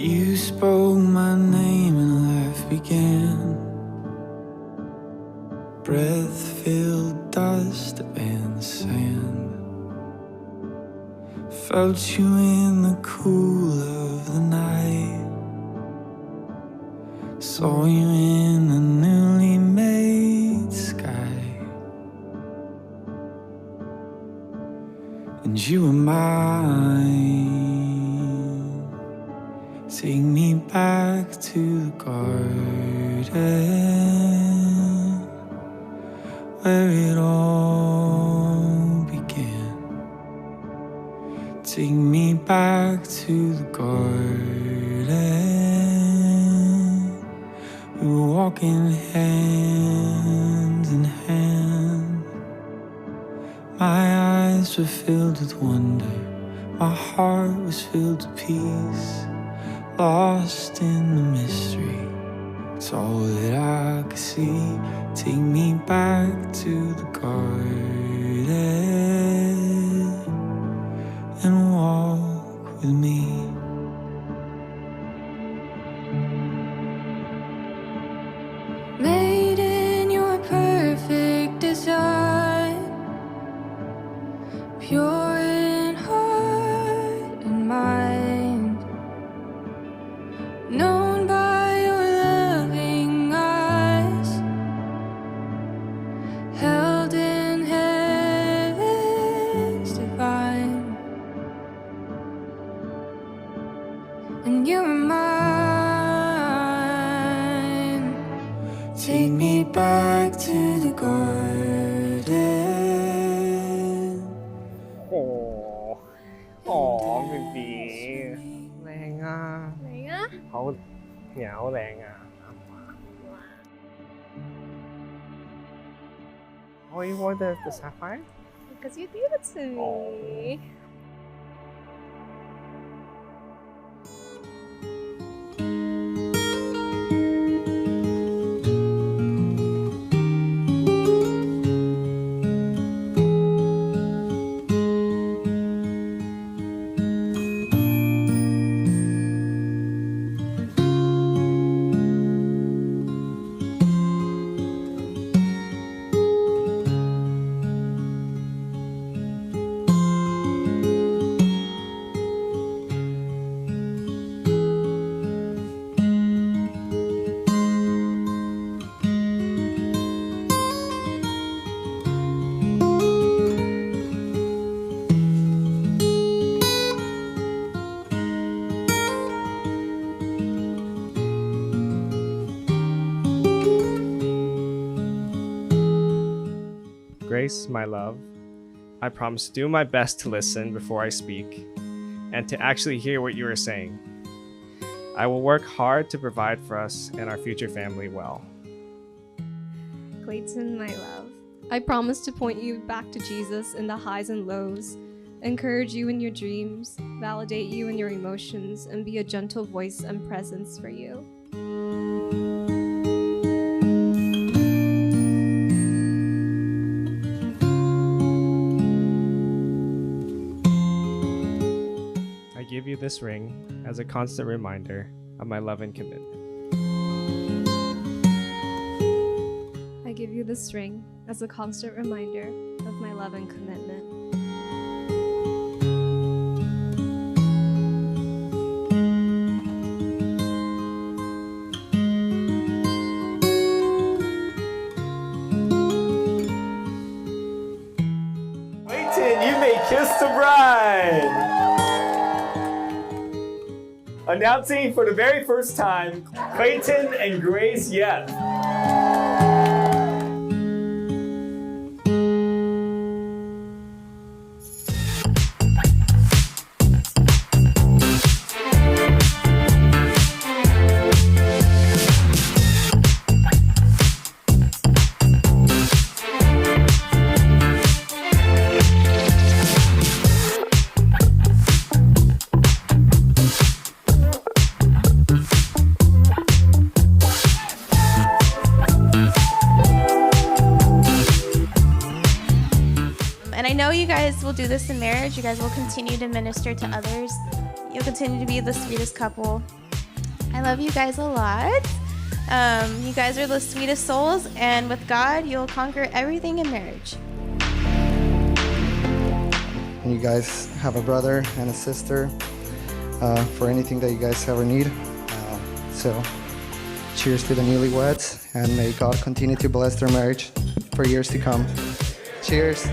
You spoke my name and life began. Breath filled dust and sand. Felt you in the cool of the night. Saw you in the newly made sky. And you were mine. Take me back to the garden where it all began. Take me back to the garden. We were walking hand in hand. My eyes were filled with wonder. My heart was filled with peace. Lost in the mystery, it's all that I could see. Take me back to the garden and walk with me. Made in your perfect design, pure in heart and mind, known by your loving eyes, held in heaven's divine, and you are mine. Take me back to the garden. โอ้โหบีบีแรงอ่ะ ไหนอะ เขาเหนียวแรงอ่ะ Oh, you want the sapphire? Because you gave it to me. Oh. Grace, my love, I promise to do my best to listen before I speak and to actually hear what you are saying. I will work hard to provide for us and our future family well. Clayton, my love, I promise to point you back to Jesus in the highs and lows, encourage you in your dreams, validate you in your emotions, and be a gentle voice and presence for you. I give you this ring as a constant reminder of my love and commitment. I give you this ring as a constant reminder of my love and commitment. Clayton, you may kiss the bride! Announcing for the very first time, Clayton and Grace Yep. And I know you guys will do this in marriage. You guys will continue to minister to others. You'll continue to be the sweetest couple. I love you guys a lot. You guys are the sweetest souls, and with God, you'll conquer everything in marriage. And you guys have a brother and a sister for anything that you guys ever need. So cheers to the newlyweds, and may God continue to bless their marriage for years to come. Cheers.